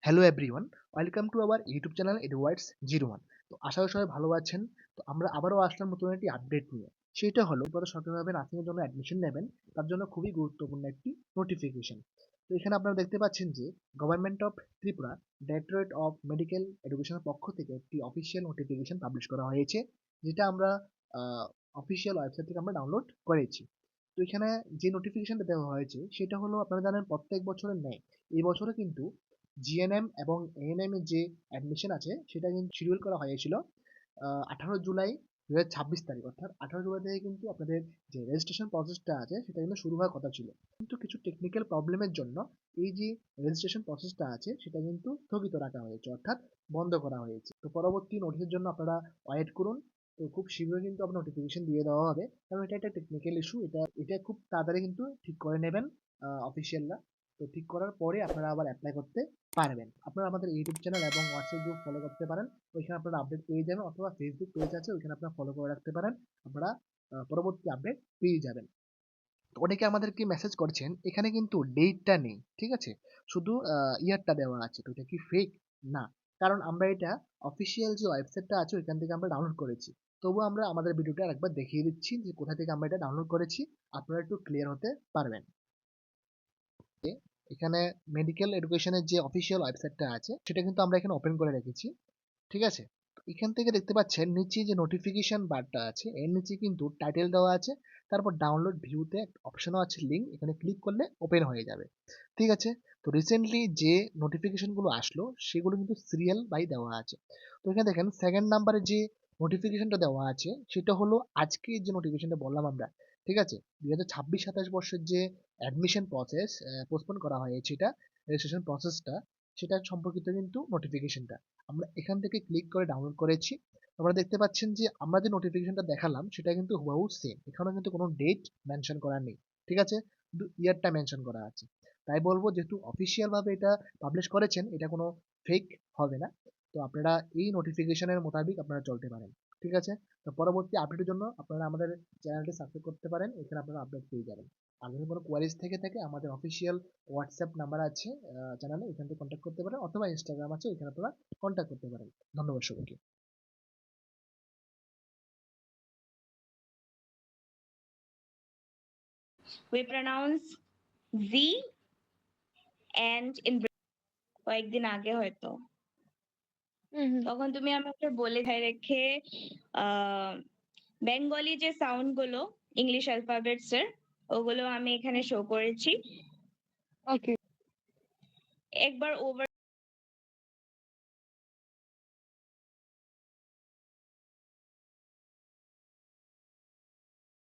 Hello everyone, welcome to our YouTube channel Edwards 01। তো আশা করি সবাই ভালো আছেন। তো আমরা আবারও আসলাম নতুন একটি আপডেট নিয়ে। সেটা হলো এবারে সরকারিভাবে নার্সিং এর জন্য অ্যাডমিশন নেবেন, তার জন্য খুবই গুরুত্বপূর্ণ একটি নোটিফিকেশন। তো এখানে আপনারা দেখতে পাচ্ছেন যে government of Tripura directorate of medical এডুকেশনের পক্ষ থেকে একটি অফিসিয়াল নোটিফিকেশন পাবলিশ করা হয়েছে, যেটা আমরা অফিসিয়াল ওয়েবসাইট থেকে আমরা ডাউনলোড করেছি। তো এখানে যে নোটিফিকেশনটা দেওয়া হয়েছে সেটা হলো, আপনারা জানেন প্রত্যেক বছরের ন্যায় এই বছরে কিন্তু জিএনএম এবং এএনএম এর যে অ্যাডমিশন আছে সেটা কিন্তু শিডিউল করা হয়েছিল 18 জুলাই 2026 তারিখ, অর্থাৎ 18 জুলাই থেকে কিন্তু আপনাদের যে রেজিস্ট্রেশন প্রসেসটা আছে সেটা কিন্তু শুরু হওয়ার কথা ছিল, কিন্তু কিছু টেকনিক্যাল প্রবলেমের জন্য এই যে রেজিস্ট্রেশন প্রসেসটা আছে সেটা কিন্তু স্থগিত রাখা হয়েছে, অর্থাৎ বন্ধ করা হয়েছে। তো পরবর্তী নোটিশের জন্য আপনারা ওয়েট করুন। তো খুব শীঘ্রই কিন্তু আপনার নোটিফিকেশন দিয়ে দেওয়া হবে, কারণ এটা একটা টেকনিক্যাল ইস্যু। এটা খুব তাড়াতাড়ি কিন্তু ঠিক করে নেবেন অফিসিয়ালরা। তো ঠিক করার পরে আপনারা আবার অ্যাপ্লাই করতে পারবেন। আপনারা আমাদের ইউটিউব চ্যানেল এবং হোয়াটসঅ্যাপ গ্রুপ ফলো করতে পারেন, ওইখানে আপনারা আপডেট পেয়ে যাবেন, অথবা ফেসবুক পেজ আছে ওইখানে আপনারা ফলো করে রাখতে পারেন। আপনারা পরবর্তী আপডেট পেয়ে যাবেন। তো অনেকে আমাদেরকে মেসেজ করছেন, এখানে কিন্তু ডেটটা নেই, ঠিক আছে, শুধু ইয়ারটা দেওয়া আছে। তো এটা কি ফেক? না, কারণ আমরা এটা অফিসিয়াল যে ওয়েবসাইটটা আছে ওইখান থেকে আমরা ডাউনলোড করেছি। তবুও আমরা আমাদের ভিডিওটা আরেকবার দেখিয়ে দিচ্ছি যে কোথা থেকে আমরা এটা ডাউনলোড করেছি, আপনারা একটু ক্লিয়ার হতে পারবেন। এখানে মেডিকেল এডুকেশনের যে অফিসিয়াল ওয়েবসাইটটা আছে সেটা কিন্তু আমরা এখানে ওপেন করে রেখেছি, ঠিক আছে। তো এখান থেকে দেখতে পাচ্ছেন নিচে যে নোটিফিকেশন বারটা আছে এর নিচে কিন্তু টাইটেল দেওয়া আছে, তারপর ডাউনলোড ভিউতে অপশনও আছে, লিঙ্ক, এখানে ক্লিক করলে ওপেন হয়ে যাবে, ঠিক আছে। তো রিসেন্টলি যে নোটিফিকেশনগুলো আসলো সেগুলো কিন্তু সিরিয়াল বাই দেওয়া আছে। তো এখানে দেখেন সেকেন্ড নাম্বারে যে নোটিফিকেশনটা দেওয়া আছে সেটা হলো আজকে যে নোটিফিকেশনটা বললাম আমরা, ঠিক আছে, 2026-27 বর্ষের যে অ্যাডমিশন প্রসেস পোস্টপোন করা হয়েছে, এটা রেজিস্ট্রেশন প্রসেসটা, সেটা সম্পর্কিত কিন্তু নোটিফিকেশনটা আমরা এখান থেকে ক্লিক করে ডাউনলোড করেছি। আপনারা দেখতে পাচ্ছেন যে আমরা যে নোটিফিকেশনটা দেখালাম সেটা কিন্তু হুবহু সেম, এখানেও কিন্তু কোনো ডেট মেনশন করা নেই, ঠিক আছে, শুধু ইয়ারটা মেনশন করা আছে। তাই বলবো যেহেতু অফিসিয়াল ভাবে এটা পাবলিশ করেছেন, এটা কোনো ফেক হবে না। তো আপনারা এই নোটিফিকেশনের মোতাবেক আপনারা চলতে পারেন, ঠিক আছে। তো পরবর্তী আপডেটের জন্য আপনারা আমাদের চ্যানেলটি সাবস্ক্রাইব করতে পারেন, এখানে আপনারা আপডেট পেয়ে যাবেন। আর যদি কোনো কোয়ারিজ থেকে থাকে আমাদের অফিসিয়াল হোয়াটসঅ্যাপ নাম্বার আছে চ্যানেলে, এখান থেকে কন্ট্যাক্ট করতে পারেন, অথবা ইনস্টাগ্রাম আছে ওইখানে আপনারা কন্ট্যাক্ট করতে পারেন। ধন্যবাদ সবাইকে। We pronounce Z and in কয়েকদিন আগে হয়তো তখন তুমি আমাকে বলে রেখে বেঙ্গলি যে সাউন্ড গুলো ইংলিশ অ্যালফাবেটস এর ওগুলো আমি এখানে শো করেছি। ওকে, একবার ওভার